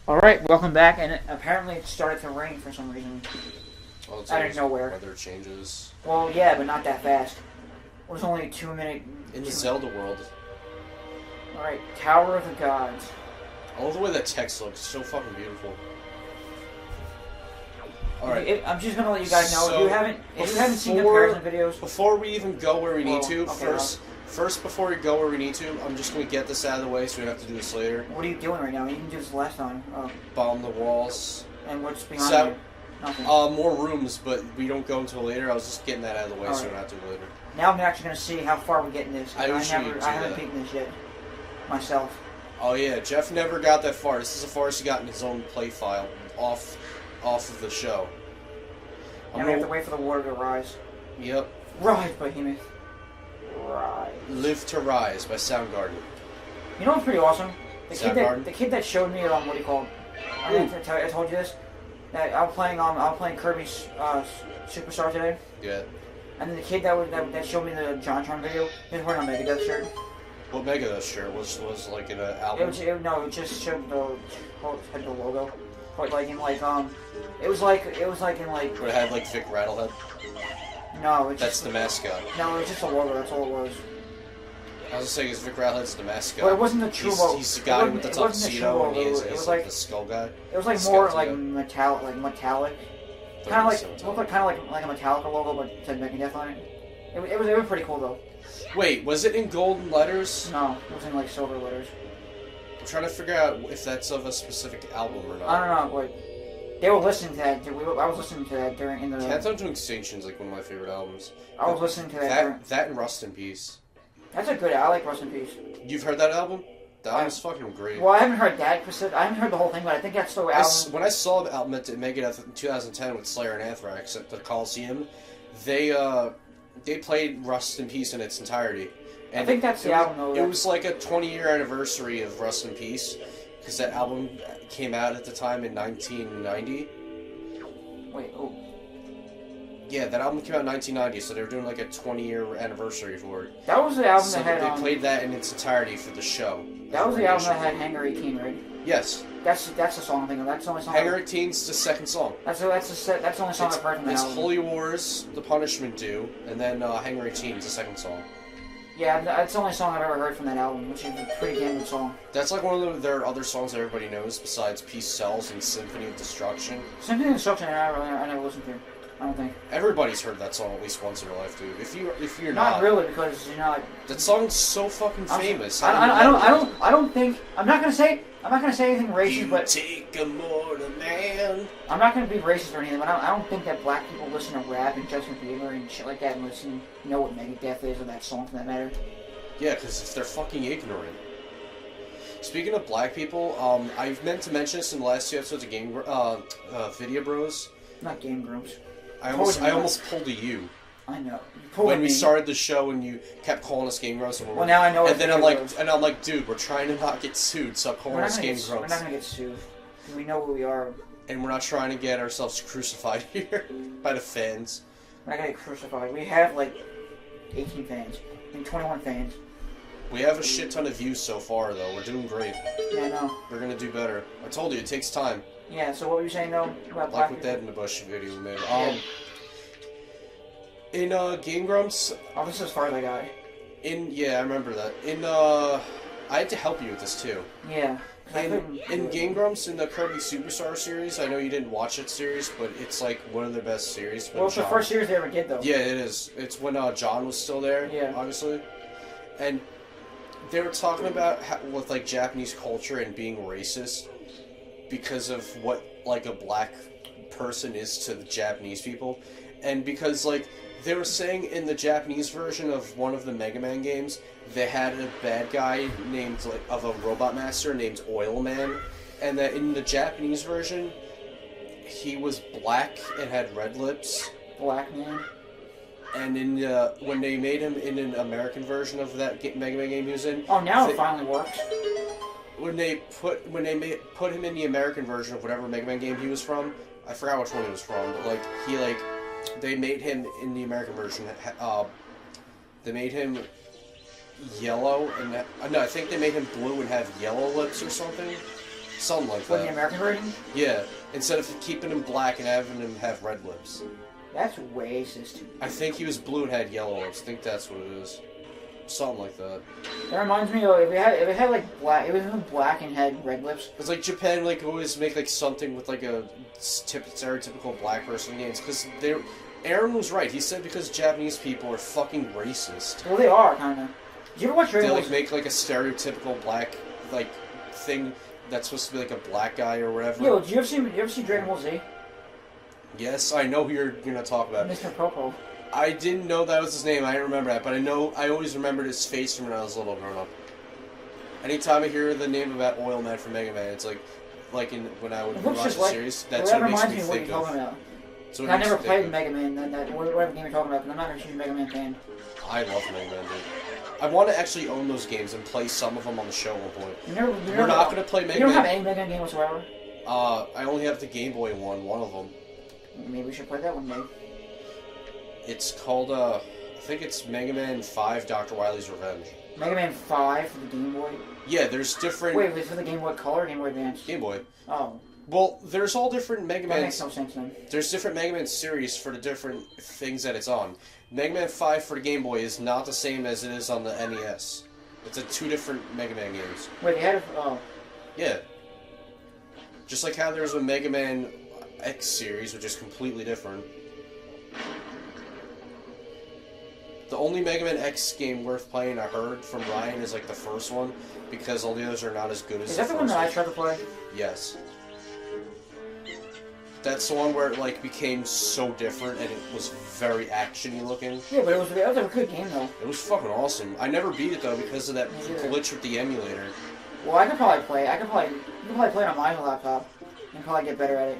Alright, welcome back, and apparently it started to rain for some reason. Well, it's Out of nowhere. Weather changes. Well, yeah, but not that fast. It was only a 2 minute... In the Zelda world. Alright, Tower of the Gods. I love the way that text looks. It's so fucking beautiful. Alright. I'm just gonna let you guys know, So, if you haven't seen comparison videos... Before we even go where we need to, okay, first before we go where we need to, I'm just going to get this out of the way so we don't have to do this later. What are you doing right now? You didn't do this last time. Oh. Bomb the walls. And what's behind you? Nothing. More rooms, but we don't go until later. I was just getting that out of the way so we don't have to do it later. Now I'm actually going to see how far we get in this. I haven't beaten this yet. Myself. Oh yeah, Jeff never got that far. This is the farthest he got in his own play file off of the show. Now we have to wait for the water to rise. Yep. Rise, Behemoth. Rise. Live to Rise by Soundgarden. You know what's pretty awesome? The kid that showed me what do you call? I told you this. That I'm playing Kirby's Superstar today. Yeah. And then the kid that showed me the JonTron video, he was wearing a Megadeth shirt. What Megadeth shirt was like in an album? It just showed had the logo. But it was like in like. But it had like Vic Rattlehead. No, that's the mascot. No, it was just a logo. That's all it was. I was saying, Vic Rattlehead's the mascot. But it wasn't the true logo. He's the guy with the tuxedo, and he's like the skull guy. It was like more like metallic, kind of like looked like a Metallica logo, but said Megadeth on it. It was pretty cool though. Wait, was it in golden letters? No, it was in like silver letters. I'm trying to figure out if that's of a specific album or not. I don't know, but they were listening to that. I was listening to that during the. Countdown to Extinction's like one of my favorite albums. I was listening to that. That and Rust in Peace. That's a good. I like Rust in Peace. You've heard that album? That album's fucking great. Well, I haven't heard that. I haven't heard the whole thing, but I think that's the album. When I saw the album at Megadeth in 2010 with Slayer and Anthrax at the Coliseum, they played Rust in Peace in its entirety. And I think that's the album, though. It was like a 20-year anniversary of Rust in Peace, because that album came out at the time in 1990. Wait, oh. Yeah, that album came out in 1990, so they were doing like a 20-year anniversary for it. That was the album so that had... they played that in its entirety for the show. That was the album that had Hangar 18, right? Yes. That's the song I'm thinking of. That's the only song. Hangar 18's the second song. That's the only song I've heard from that album. It's Holy Wars, The Punishment Due, and then Hangar 18 is the second song. Yeah, that's the only song I've ever heard from that album, which is a pretty damn good song. That's like one of their other songs that everybody knows, besides Peace Sells and Symphony of Destruction. Symphony of Destruction, I never listened to. I don't think. Everybody's heard that song at least once in their life, dude. If you're not really, because that song's so fucking famous. I don't think. I'm not gonna say anything racist, but take a mortal man. I'm not gonna be racist or anything, but I don't think that black people listen to rap and Justin Bieber and shit like that and know what Megadeth is or that song for that matter. Yeah, because they're fucking ignorant. Speaking of black people, I meant to mention this in the last two episodes of Vidya Bros. Not Game Grumps. I almost pulled a U. I know. When we started the show and you kept calling us Game Grumps. Well, now I know. And then I'm like, dude, we're trying to not get sued. Stop calling us Game Grumps. We're not gonna get sued. We know who we are. And we're not trying to get ourselves crucified here by the fans. We're not gonna get crucified. We have like 18 fans. I think 21 fans. We have a shit ton of views so far, though. We're doing great. Yeah, I know. We're gonna do better. I told you, it takes time. Yeah, so what were you saying, though, about Black with Dead in the Bush video we made. In Game Grumps... Oh, this is as far as I got. Yeah, I remember that. I had to help you with this, too. Yeah. In Game Grumps, in the Kirby Superstar series, I know you didn't watch that series, but it's like one of their best series. Well, it's the first series they ever did, though. Yeah, it is. It's when John was still there, obviously. And they were talking about with like Japanese culture and being racist because of what like a black person is to the Japanese people, and because like they were saying in the Japanese version of one of the Mega Man games, they had a bad guy named of a robot master named Oil Man, and that in the Japanese version he was black and had red lips. Black man. And in when they made him in an American version of that Mega Man game he was in. Oh, now it finally works. When they put him in the American version of whatever Mega Man game he was from, I forgot which one he was from, but they made him in the American version. They made him yellow and no, I think they made him blue and have yellow lips or something. Something like For that. the American version? Yeah. Instead of keeping him black and having him have red lips. That's racist. I think he was blue and had yellow lips. I think that's what it is. Something like that. That reminds me of if it had like black, it was black and had red lips. It's like Japan like always make like something with like a stereotypical black person in games because Aaron was right. He said because Japanese people are fucking racist. Well, they are kinda. Did you ever watch Dragon Ball Z? They like make like a stereotypical black like thing that's supposed to be like a black guy or whatever. Yo, did you ever see Dragon Ball Z? Yes, I know who you're gonna talk about. Mr. Popo. I didn't know that was his name. I didn't remember that, but I always remembered his face from when I was little growing up. Anytime I hear the name of that Oil Man from Mega Man, it's like when I would watch the series, that's what makes me think of. So I never played Mega Man, whatever game you're talking about, because I'm not a huge Mega Man fan. I love Mega Man, dude. I want to actually own those games and play some of them on the show at one point. We're not going to play Mega Man. You don't have any Mega Man game whatsoever? I only have the Game Boy one of them. Maybe we should play that one, maybe. It's called, I think it's Mega Man 5 Dr. Wily's Revenge. Mega Man 5 for the Game Boy? Yeah, there's different... Wait, was it for the Game Boy Color or Game Boy Advance? Game Boy. Oh. Well, there's all different Mega Man... That makes no sense then. There's different Mega Man series for the different things that it's on. Mega Man 5 for the Game Boy is not the same as it is on the NES. It's two different Mega Man games. Wait, they had a... Oh. Yeah. Just like how there's a Mega Man X series, which is completely different. The only Mega Man X game worth playing I heard from Ryan is like the first one, because all the others are not as good as the first one. Is that the one that I tried to play? Yes. That's the one where it like became so different and it was very actiony looking. Yeah, but it was a good game though. It was fucking awesome. I never beat it though because of that glitch with the emulator. Well, I could probably play. You could probably play it on my laptop and probably get better at it.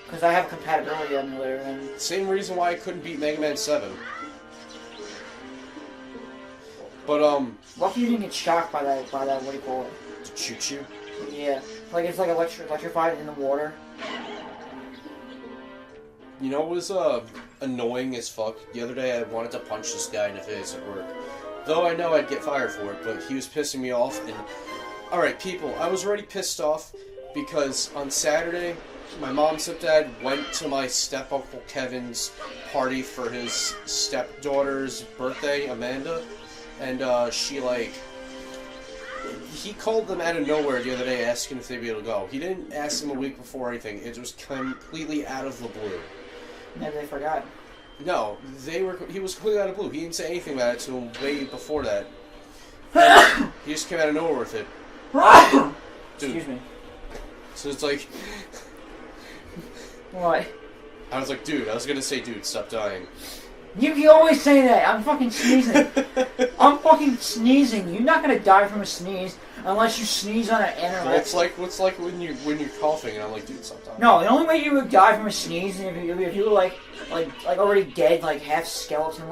Because I have a compatibility emulator and... Same reason why I couldn't beat Mega Man 7. But, lucky you didn't get shocked by that, what do you call it? Choo-choo? Yeah. Like, it's like electrified in the water. You know what was, annoying as fuck? The other day I wanted to punch this guy in the face at work. Though I know I'd get fired for it, but he was pissing me off, and... Alright, people, I was already pissed off, because on Saturday, my mom and stepdad went to my step-uncle Kevin's party for his stepdaughter's birthday, Amanda. And, she, like... He called them out of nowhere the other day asking if they'd be able to go. He didn't ask them a week before or anything. It was completely out of the blue. Maybe they forgot. No, he was completely out of the blue. He didn't say anything about it to him way before that. He just came out of nowhere with it. Dude. Excuse me. So it's like... What? I was like, dude, I was gonna say, dude, stop dying. You always say that. I'm fucking sneezing. I'm fucking sneezing. You're not gonna die from a sneeze unless you sneeze on an anorexic. Well, it's like when you're coughing, and I'm like, dude, stop dying. No, the only way you would die from a sneeze is if you were like already dead, like half skeleton,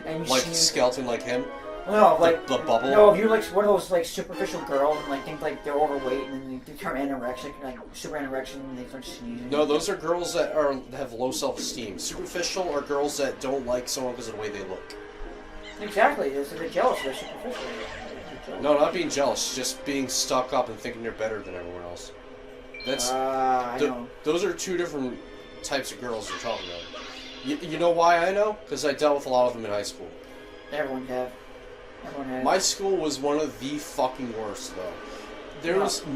and you like sneeze. skeleton like him. No, like the bubble. No, if you're like one of those like superficial girls and like think like they're overweight and then they turn anorexic, like super anorexic, and they start sneezing. No, those are girls that have low self-esteem. Superficial are girls that don't like someone because of the way they look. Exactly, they're jealous. They're superficial. No, not being jealous, just being stuck up and thinking they're better than everyone else. That's I know. Those are two different types of girls you're talking about. You know why I know? Because I dealt with a lot of them in high school. Everyone have. My school was one of the fucking worst, though.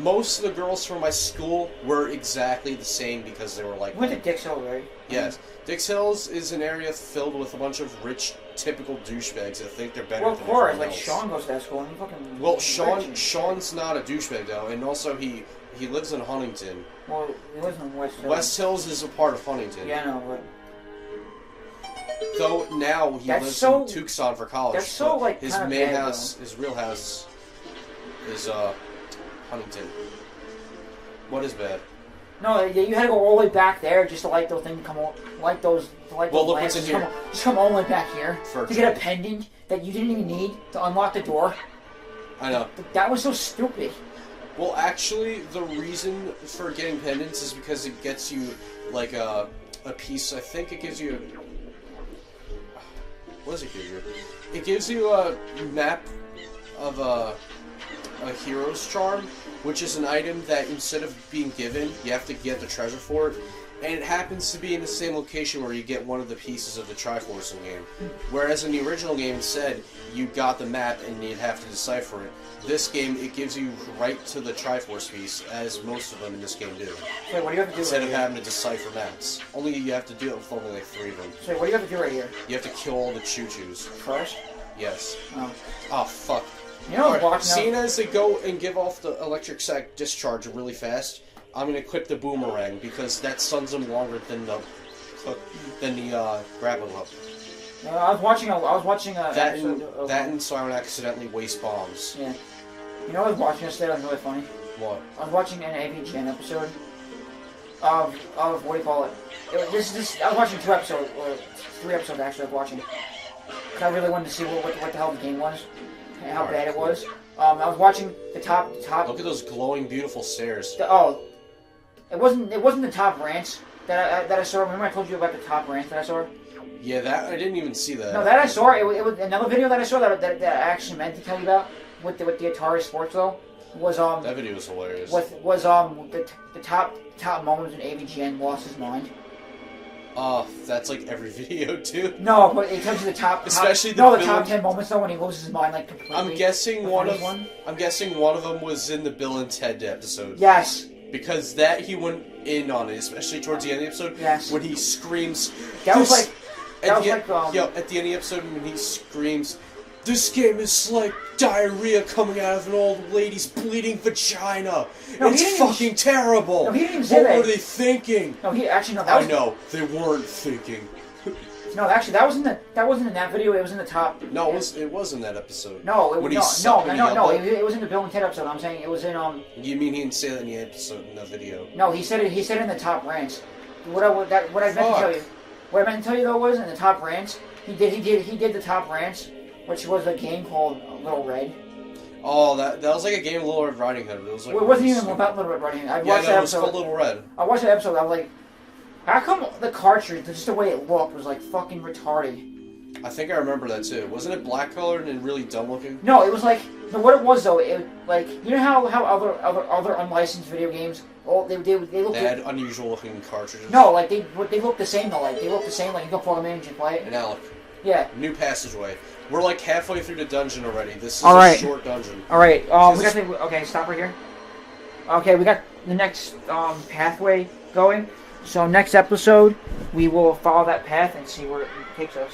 Most of the girls from my school were exactly the same because they were like... You went to Dix Hill, right? Yes. Dix Hills is an area filled with a bunch of rich, typical douchebags that think they're better than everyone else. Like Sean goes to that school and he fucking... Well, Sean's not a douchebag, though, and also he lives in Huntington. Well, he lives in West Hills. West Hills is a part of Huntington. Yeah, I know, but... Though now he lives in Tucson for college. That's so, like, his main house, his real house, is Huntington. What is bad? No, you had to go all the way back there just to light those things come on, light those lamps. What's in here? Just come all the way back here to get a pendant that you didn't even need to unlock the door. I know. That was so stupid. Well, actually, the reason for getting pendants is because it gets you like a piece. I think it gives you. What does it give you? It gives you a map of a hero's charm, which is an item that instead of being given, you have to get the treasure for it. And it happens to be in the same location where you get one of the pieces of the Triforce in game. Whereas in the original game, it said you got the map and you'd have to decipher it. This game, it gives you right to the Triforce piece, as most of them in this game do. Wait, what do you have to do instead right of here? having to decipher maps. Only you have to do it with only like 3 of them. So what do you have to do right here? You have to kill all the choo-choos. First? Yes. Oh. Oh, fuck. You know, Right. Seeing as they go and give off the electric sac discharge really fast, I'm gonna equip the boomerang because that stuns them longer than the grappling hook. I was watching a That episode of, and so I don't accidentally waste bombs. Yeah. You know, I was watching this today. It was really funny. What? I was watching an AVGN episode of what do you call it? I was watching 2 episodes or 3 episodes actually. I was watching. Cause I really wanted to see what the hell the game was and how bad it was. I was watching the top. Look at those glowing, beautiful stairs. It wasn't the top rants that I saw. Remember I told you about the top rants that I saw? Yeah, that I didn't even see that. No, that I saw. It was another video that I saw that I actually meant to tell you about with the Atari Sports though. Was that video was hilarious. Was the top moments when AVGN lost his mind. That's like every video too. No, but it tells you the top. Especially the top 10 moments though when he loses his mind like completely. I'm guessing one of them was in the Bill and Ted episode. Yes. Because that he went in on it, especially towards the end of the episode. Yes. When he screams. That was like. At the end of the episode when he screams, "This game is like diarrhea coming out of an old lady's bleeding vagina. No, it's fucking terrible." No, he didn't even say that. What were they thinking? No, he actually no. I know they weren't thinking. No, actually, that wasn't in that video. It was in the top. No, it was in that episode. No, it was no. It It was in the Bill and Ted episode. I'm saying it was in You mean he didn't say that in the episode in the video? No, he said it. He said it in the top rants. What I meant to tell you. What I meant to tell you though was in the top rants. He did the top rants, which was a game called Little Red. Oh, that was like a game of Little Red Riding Hood. It was like it wasn't even about Little Red Riding Hood. I watched that episode. It was called Little Red. I watched that episode. I was like, how come the cartridge, just the way it looked, was like fucking retarded? I think I remember that too. Wasn't it black colored and really dumb looking? No, it was like what it was though. It like you know how other unlicensed video games. Oh, they looked. They had unusual looking cartridges. No, like they look the same though. Like they look the same. Like you can plug them in and you play it. And Alec. Yeah. New passageway. We're like halfway through the dungeon already. This is a short dungeon. All right. Okay, stop right here. Okay, we got the next pathway going. So next episode, we will follow that path and see where it takes us.